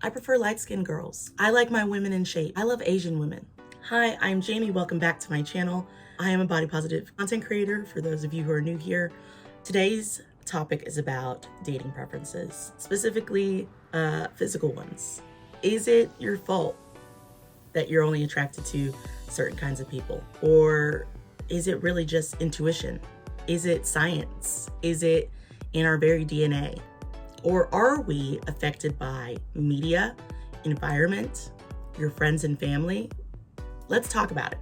I prefer light-skinned girls. I like my women in shape. I love Asian women. Hi, I'm Jamie. Welcome back to my channel. I am a body positive content creator for those of you who are new here. Today's topic is about dating preferences, specifically physical ones. Is it your fault that you're only attracted to certain kinds of people? Or is it really just intuition? Is it science? Is it in our very DNA? Or are we affected by media, environment, your friends and family? Let's talk about it.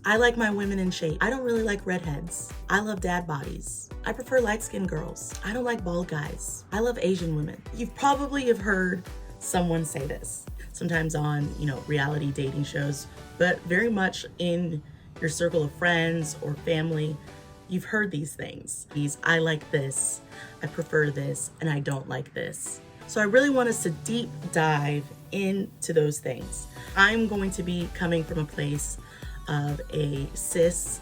I like my women in shape. I don't really like redheads. I love dad bodies. I prefer light-skinned girls. I don't like bald guys. I love Asian women. You probably have heard someone say this, sometimes on, reality dating shows, but very much in your circle of friends or family. You've heard these things. I like this, I prefer this, and I don't like this. So I really want us to deep dive into those things. I'm going to be coming from a place of a cis,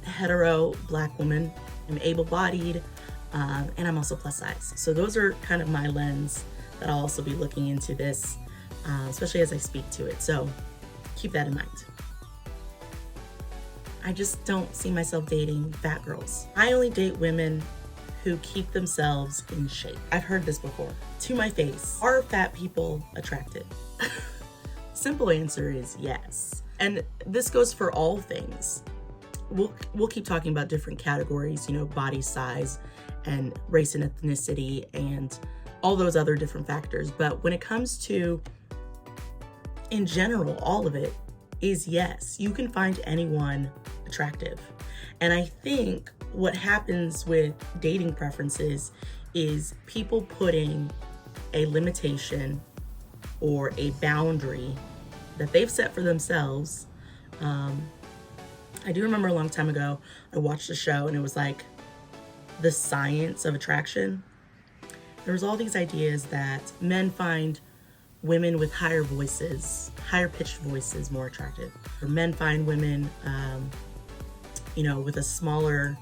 hetero Black woman. I'm able-bodied, and I'm also plus size. So those are kind of my lens that I'll also be looking into this, especially as I speak to it. So keep that in mind. I just don't see myself dating fat girls. I only date women who keep themselves in shape. I've heard this before. To my face, are fat people attractive? Simple answer is yes. And this goes for all things. We'll keep talking about different categories, body size and race and ethnicity and all those other different factors. But when it comes to, in general, all of it is yes. You can find anyone attractive. And I think what happens with dating preferences is people putting a limitation or a boundary that they've set for themselves. I do remember a long time ago, I watched a show and it was like the science of attraction. There was all these ideas that men find women with higher voices, higher pitched voices more attractive. Or men find women, with a smaller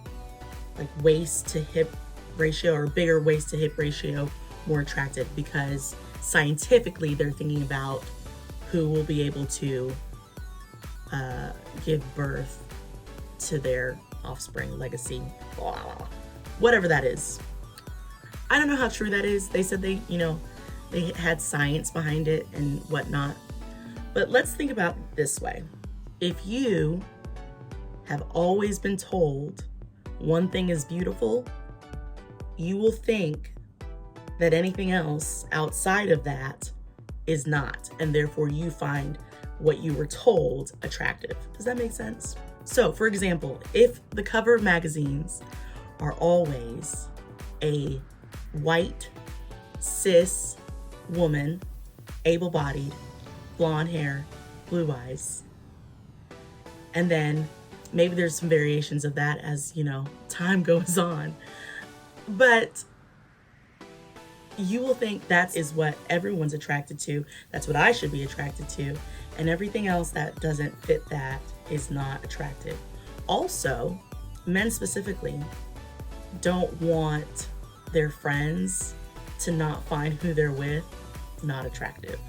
waist to hip ratio or bigger waist to hip ratio more attractive because scientifically they're thinking about who will be able to give birth to their offspring, legacy, whatever that is. I don't know how true that is. They said they had science behind it and whatnot. But let's think about it this way. If you have always been told one thing is beautiful, you will think that anything else outside of that is not, and therefore you find what you were told attractive. Does that make sense? So, for example, if the cover of magazines are always a white, cis woman, able-bodied, blonde hair, blue eyes, and then maybe there's some variations of that as, time goes on, but you will think that is what everyone's attracted to. That's what I should be attracted to. And everything else that doesn't fit that is not attractive. Also, men specifically don't want their friends to not find who they're with not attractive.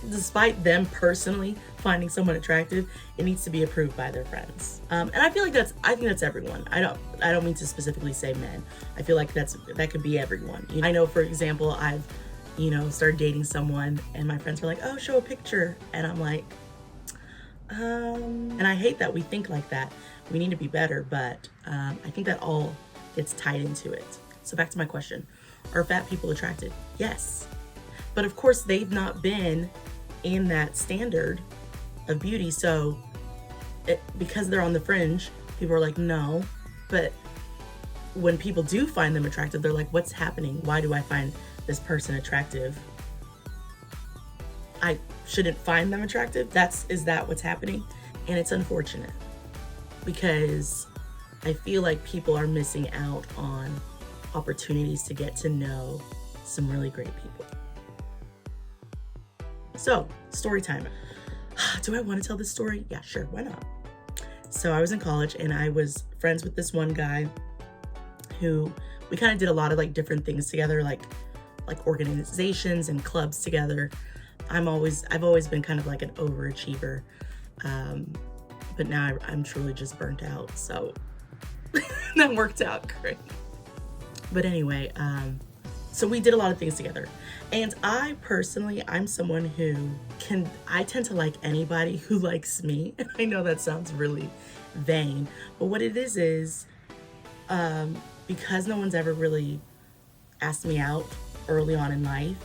Despite them personally finding someone attractive, it needs to be approved by their friends. And I think that's everyone. I don't mean to specifically say men. I feel like that could be everyone. I know, for example, I've, started dating someone and my friends were like, oh, show a picture. And I'm like, and I hate that we think like that. We need to be better, but I think that all gets tied into it. So back to my question, are fat people attractive? Yes. But of course, they've not been in that standard of beauty. So because they're on the fringe, people are like, no. But when people do find them attractive, they're like, what's happening? Why do I find this person attractive? I shouldn't find them attractive. Is that what's happening? And it's unfortunate because I feel like people are missing out on opportunities to get to know some really great people. So, story time. Do I want to tell this story? Yeah, sure, why not? So I was in college and I was friends with this one guy who We kind of did a lot of like different things together, like organizations and clubs together. I've always been kind of like an overachiever, but now I'm truly just burnt out. So that worked out great. But anyway, so we did a lot of things together. And I personally, I'm someone who I tend to like anybody who likes me. And I know that sounds really vain, but what it is, because no one's ever really asked me out early on in life,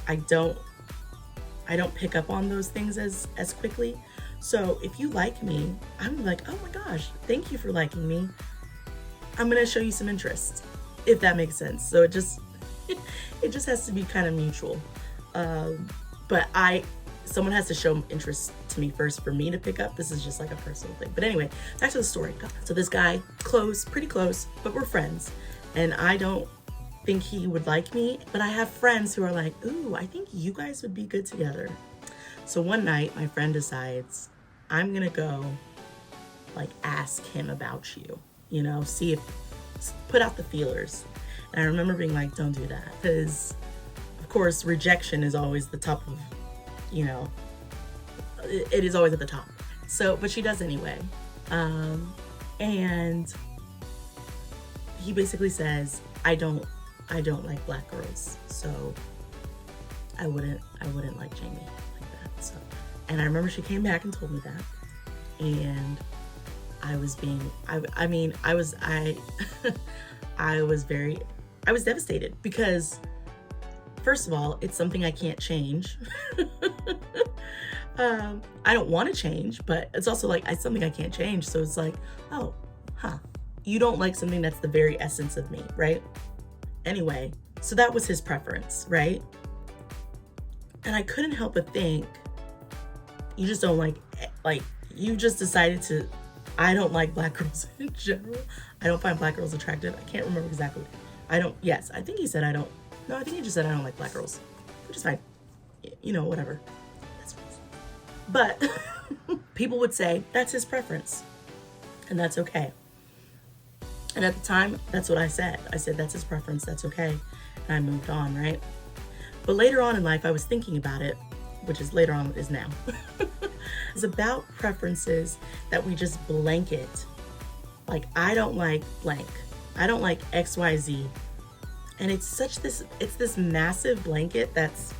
I don't pick up on those things as quickly. So if you like me, I'm like, oh my gosh, thank you for liking me. I'm gonna show you some interest, if that makes sense. So it just has to be kind of mutual. But someone has to show interest to me first for me to pick up. This is just like a personal thing. But anyway, back to the story. So this guy, pretty close, but we're friends. And I don't think he would like me, but I have friends who are like, ooh, I think you guys would be good together. So one night, my friend decides, I'm gonna go like ask him about you, put out the feelers. And I remember being like, don't do that, because of course rejection is always the top of, it is always at the top. So, but she does anyway. And he basically says, I don't like black girls, so I wouldn't like Jamie like that. So, and I remember she came back and told me that, and I was devastated, because first of all, it's something I can't change. I don't want to change, but it's also like something I can't change. So it's like, oh, you don't like something that's the very essence of me, right? Anyway, so that was his preference, right? And I couldn't help but think, you just don't like you just decided to, I don't like black girls in general. I don't find black girls attractive. I can't remember exactly. I think he said I don't like black girls, which is fine. Whatever. That's fine. But people would say that's his preference, and that's okay. And at the time, that's what I said. I said, that's his preference, that's okay. And I moved on, right? But later on in life, I was thinking about it, which is later on is now. It's about preferences that we just blanket. Like, I don't like blank. I don't like XYZ. And it's this massive blanket that's,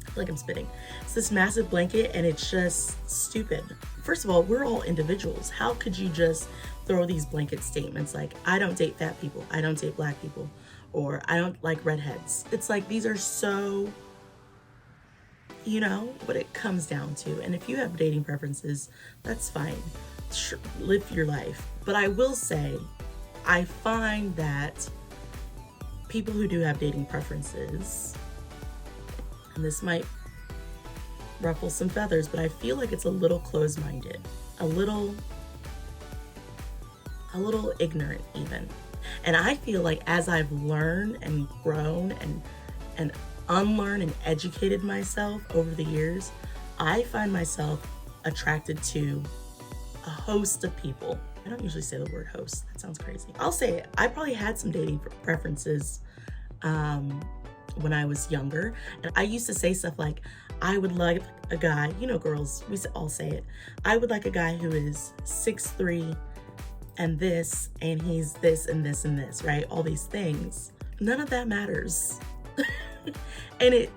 I feel like I'm spitting. It's this massive blanket, and it's just stupid. First of all, we're all individuals. How could you just throw these blanket statements like, I don't date fat people, I don't date black people, or I don't like redheads? It's like, these are so, what it comes down to. And if you have dating preferences, that's fine. Sure, live your life. But I will say, I find that people who do have dating preferences, and this might ruffle some feathers, but I feel like it's a little closed-minded, a little ignorant even. And I feel like as I've learned and grown and unlearned and educated myself over the years, I find myself attracted to a host of people. I don't usually say the word host. That sounds crazy. I'll say it. I probably had some dating preferences when I was younger. And I used to say stuff like, I would like a guy, girls, we all say it. I would like a guy who is 6'3", and this, and he's this and this and this, right? All these things. None of that matters. And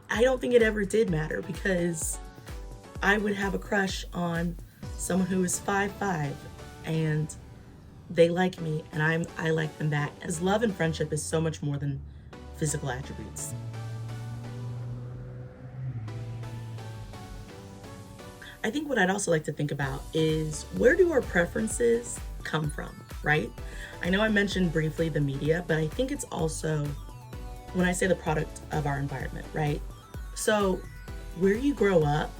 I don't think it ever did matter, because I would have a crush on someone who is 5'5", and they like me, and I like them back. As love and friendship is so much more than physical attributes. I think what I'd also like to think about is, where do our preferences come from, right? I know I mentioned briefly the media, but I think it's also, when I say the product of our environment, right? So where you grow up,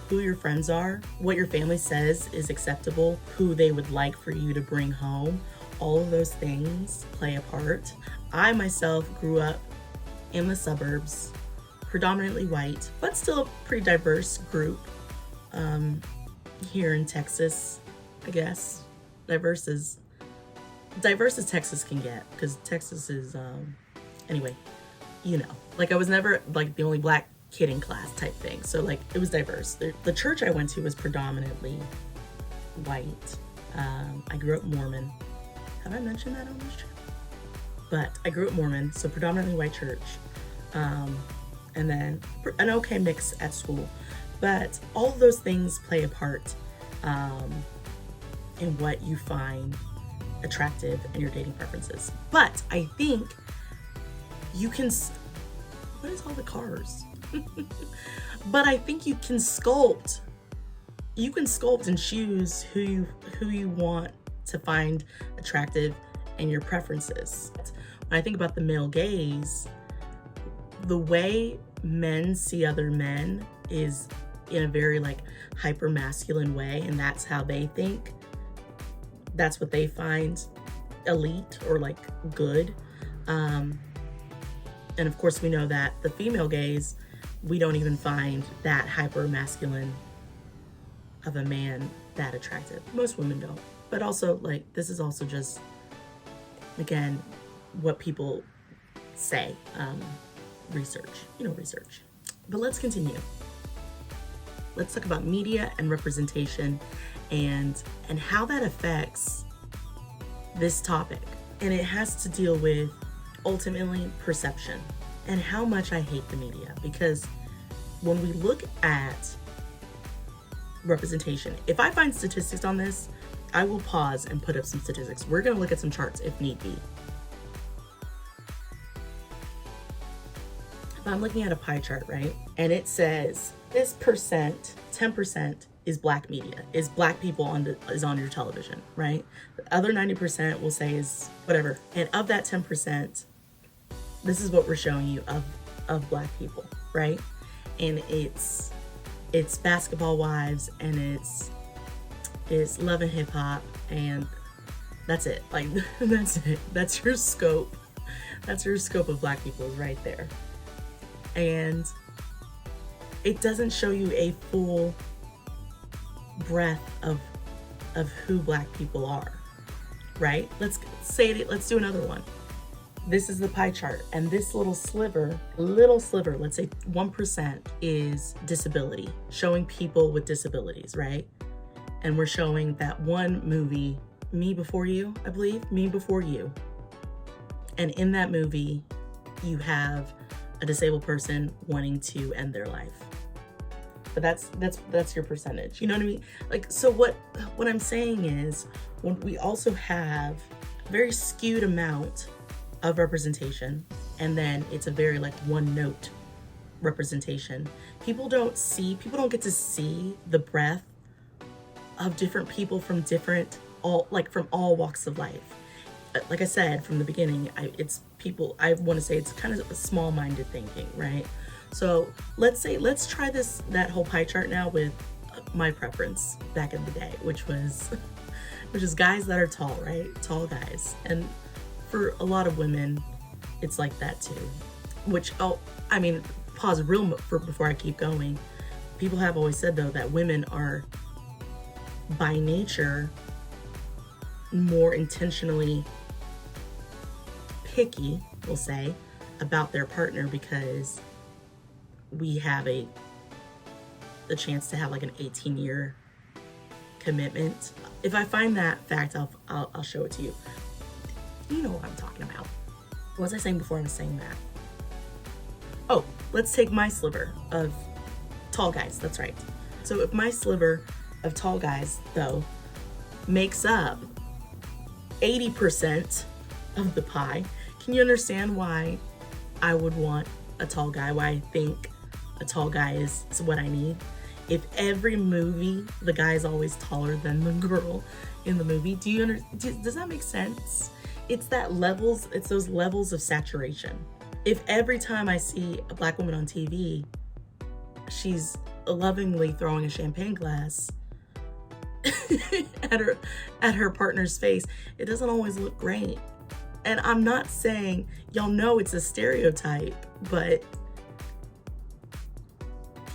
who your friends are, what your family says is acceptable, who they would like for you to bring home, all of those things play a part. I myself grew up in the suburbs, predominantly white, but still a pretty diverse group here in Texas, I guess. Diverse is diverse as Texas can get, because Texas is, anyway, you know, like I was never like the only black kid in class type thing. So like it was diverse. The church I went to was predominantly white. I grew up Mormon. Have I mentioned that on this trip? But I grew up Mormon, so predominantly white church. And then an okay mix at school. But all of those things play a part in what you find attractive in your dating preferences. But I think you can, what is all the cars? But I think you can sculpt and choose who you want to find attractive and your preferences. When I think about the male gaze, the way men see other men is in a very like hyper masculine way, and that's how they think. That's what they find elite or like good. And of course we know that the female gaze, we don't even find that hyper masculine of a man that attractive. Most women don't. But also, like, this is also just, again, what people say, research. But let's continue. Let's talk about media and representation and how that affects this topic. And it has to deal with, ultimately, perception and how much I hate the media. Because when we look at representation, if I find statistics on this, I will pause and put up some statistics. We're going to look at some charts if need be. I'm looking at a pie chart, right? And it says this percent, 10% is black media, is black people is on your television, right? The other 90% will say is whatever. And of that 10%, this is what we're showing you of black people, right? And it's Basketball Wives, and it's Love and Hip Hop, and that's it. Like, that's it. That's your scope. That's your scope of black people is right there. And it doesn't show you a full breadth of who black people are, right? Let's say it. Let's do another one. This is the pie chart, and this little sliver, let's say 1% is disability, showing people with disabilities, right? And we're showing that one movie, Me Before You, I believe, Me Before You. And in that movie, you have a disabled person wanting to end their life. But that's your percentage. You know what I mean? Like, so what I'm saying is, when we also have a very skewed amount of representation, and then it's a very like one note representation. People don't get to see the breadth of different people from from all walks of life. Like I said from the beginning, I want to say it's kind of a small-minded thinking, right? So let's try that whole pie chart now with my preference back in the day, which is guys that are tall, right? Tall guys. And for a lot of women, it's like that too. Pause before I keep going. People have always said, though, that women are by nature more intentionally picky, we'll say, about their partner, because we have the chance to have like an 18-year commitment. If I find that fact, I'll show it to you. You know what I'm talking about. What was I saying before I was saying that? Oh, let's take my sliver of tall guys. That's right. So if my sliver of tall guys, though, makes up 80% of the pie, can you understand why I would want a tall guy? Why I think a tall guy is what I need? If every movie the guy is always taller than the girl in the movie, does that make sense? It's those levels of saturation. If every time I see a black woman on TV, she's lovingly throwing a champagne glass at her partner's face, it doesn't always look great. And I'm not saying, y'all know it's a stereotype, but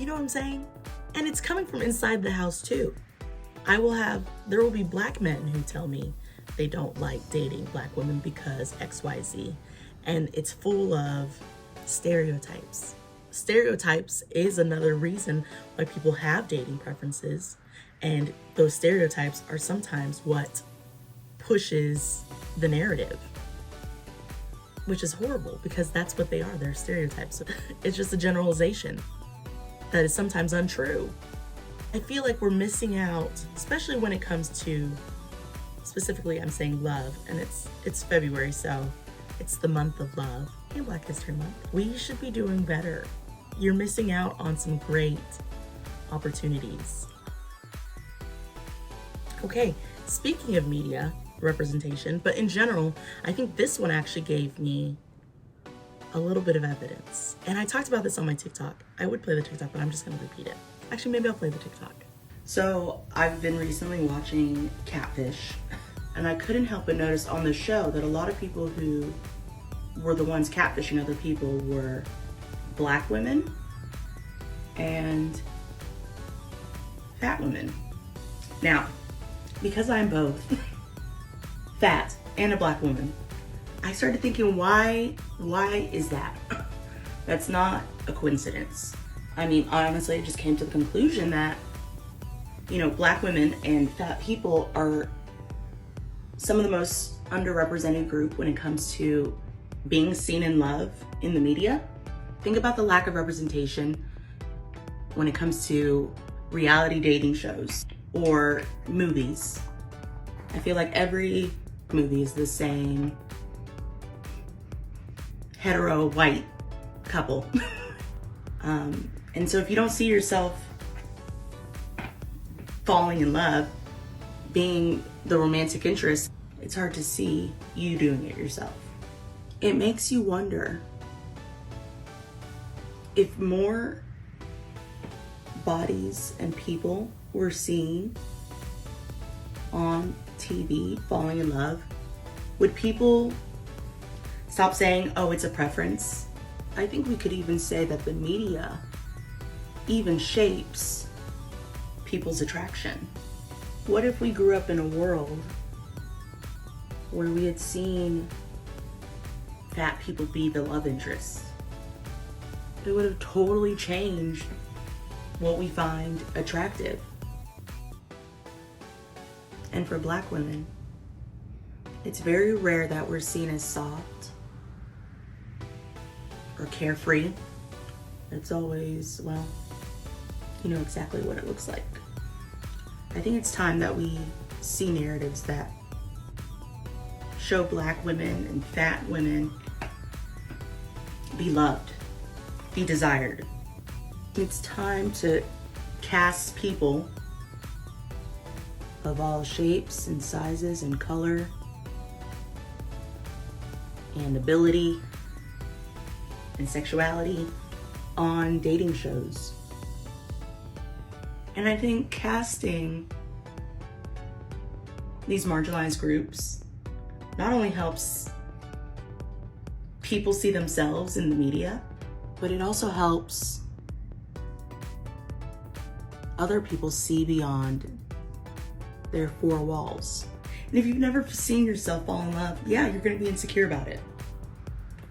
you know what I'm saying? And it's coming from inside the house too. There will be black men who tell me they don't like dating black women because XYZ. And it's full of stereotypes. Stereotypes is another reason why people have dating preferences, and those stereotypes are sometimes what pushes the narrative, which is horrible because that's what they are. They're stereotypes. It's just a generalization that is sometimes untrue. I feel like we're missing out, especially when it comes to, specifically I'm saying love, and it's February, so it's the month of love and Black History Month. We should be doing better. You're missing out on some great opportunities. Okay, speaking of media representation, but in general, I think this one actually gave me a little bit of evidence. And I talked about this on my TikTok. I would play the TikTok, but I'm just gonna repeat it. Actually, maybe I'll play the TikTok. So I've been recently watching Catfish, and I couldn't help but notice on the show that a lot of people who were the ones catfishing other people were Black women and fat women. Now, because I'm both fat and a Black woman, I started thinking, why is that? That's not a coincidence. I mean, honestly, I just came to the conclusion that, Black women and fat people are some of the most underrepresented group when it comes to being seen in love in the media. Think about the lack of representation when it comes to reality dating shows or movies. I feel like every movie is the same hetero white couple. And so if you don't see yourself falling in love, being the romantic interest, it's hard to see you doing it yourself. It makes you wonder if more bodies and people were seen on TV falling in love, would people stop saying, oh, it's a preference? I think we could even say that the media even shapes people's attraction. What if we grew up in a world where we had seen fat people be the love interests? It would have totally changed what we find attractive. And for Black women, it's very rare that we're seen as soft or carefree. It's always, well, you know exactly what it looks like. I think it's time that we see narratives that show Black women and fat women be loved, be desired. It's time to cast people of all shapes and sizes and color and ability and sexuality on dating shows. And I think casting these marginalized groups not only helps people see themselves in the media, but it also helps other people see beyond their four walls. And if you've never seen yourself fall in love, yeah, you're gonna be insecure about it.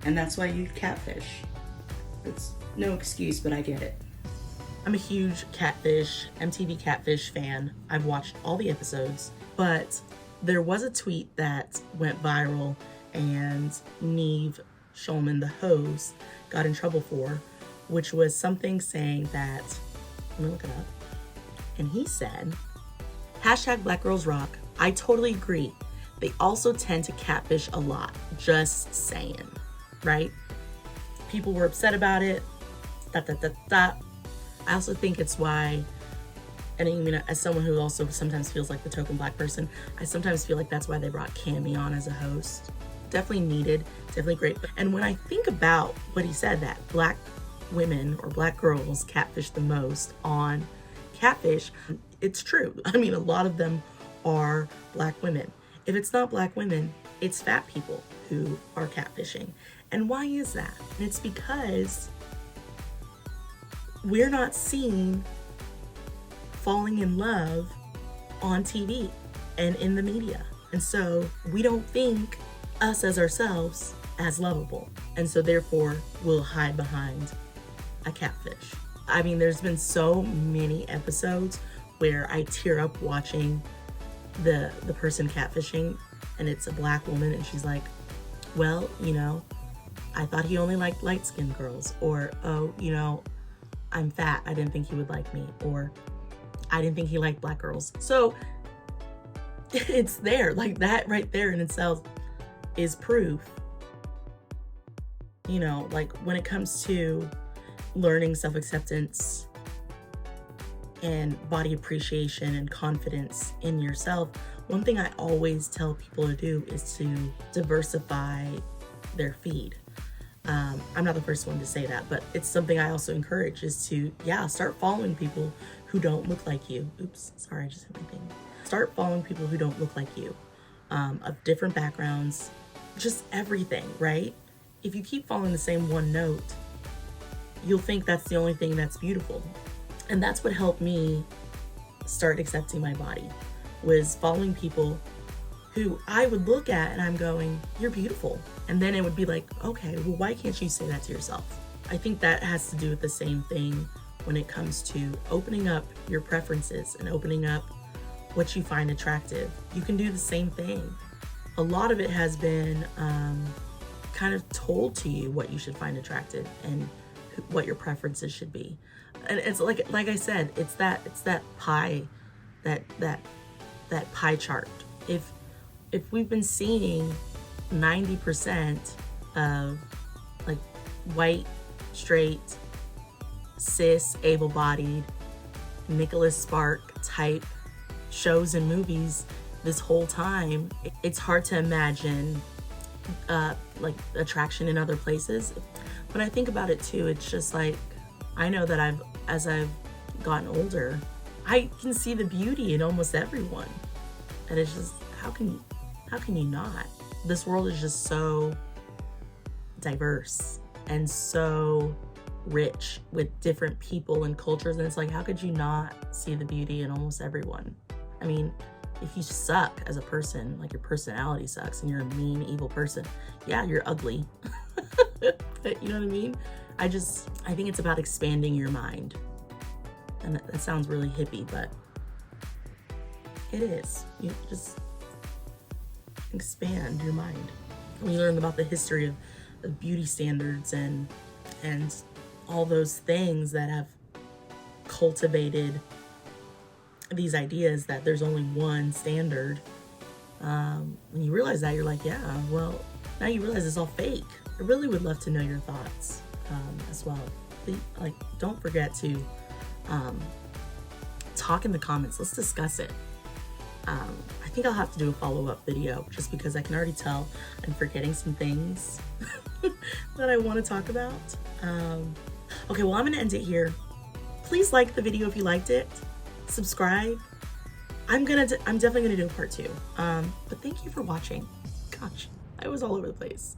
And that's why you catfish. It's no excuse, but I get it. I'm a huge MTV Catfish fan. I've watched all the episodes, but there was a tweet that went viral and Neve Schulman, the host, got in trouble for, which was something saying that, let me look it up. And he said, #BlackGirlsRock. I totally agree. They also tend to catfish a lot. Just saying, right? People were upset about it. I also think it's why, and as someone who also sometimes feels like the token Black person, I sometimes feel like that's why they brought Cammy on as a host. Definitely needed, definitely great. And when I think about what he said, that Black women or Black girls catfish the most on Catfish, it's true. I mean, a lot of them are Black women. If it's not Black women, it's fat people who are catfishing. And why is that? And it's because we're not seen falling in love on TV and in the media. And so we don't think us as ourselves as lovable. And so therefore we'll hide behind a catfish. I mean, there's been so many episodes where I tear up watching the person catfishing, and it's a black woman, and she's like, well, you know, I thought he only liked light-skinned girls, or, oh, you know, I'm fat, I didn't think he would like me, or I didn't think he liked black girls. So it's there, like that right there in itself is proof. You know, like when it comes to learning self-acceptance and body appreciation and confidence in yourself, one thing I always tell people to do is to diversify their feed. I'm not the first one to say that, but it's something I also encourage, is to, start following people who don't look like you. Oops, sorry, I just hit my thing. Start following people who don't look like you, of different backgrounds, just everything, right? If you keep following the same one note, you'll think that's the only thing that's beautiful. And that's what helped me start accepting my body, was following people who I would look at and I'm going, you're beautiful. And then it would be like, okay, well, why can't you say that to yourself? I think that has to do with the same thing when it comes to opening up your preferences and opening up what you find attractive. You can do the same thing. A lot of it has been kind of told to you what you should find attractive and what your preferences should be. And it's like I said, it's that pie, that pie chart. If we've been seeing 90% of like white, straight, cis, able-bodied, Nicholas Spark type shows and movies this whole time, it's hard to imagine like attraction in other places. When I think about it too, it's just like, I know that as I've gotten older, I can see the beauty in almost everyone. And it's just, how can you not? This world is just so diverse and so rich with different people and cultures. And it's like, how could you not see the beauty in almost everyone? I mean, if you suck as a person, like your personality sucks and you're a mean, evil person, yeah, you're ugly. You know what I mean? I think it's about expanding your mind. And that sounds really hippie, but it is. You just expand your mind. When you learn about the history of beauty standards and all those things that have cultivated these ideas that there's only one standard, when you realize that, you're like, yeah, well, now you realize it's all fake. I really would love to know your thoughts as well. Like, don't forget to talk in the comments. Let's discuss it. I think I'll have to do a follow-up video, just because I can already tell I'm forgetting some things that I want to talk about. Okay, well, I'm going to end it here. Please like the video if you liked it. Subscribe. I'm definitely gonna do a part 2. But thank you for watching. Gosh, I was all over the place.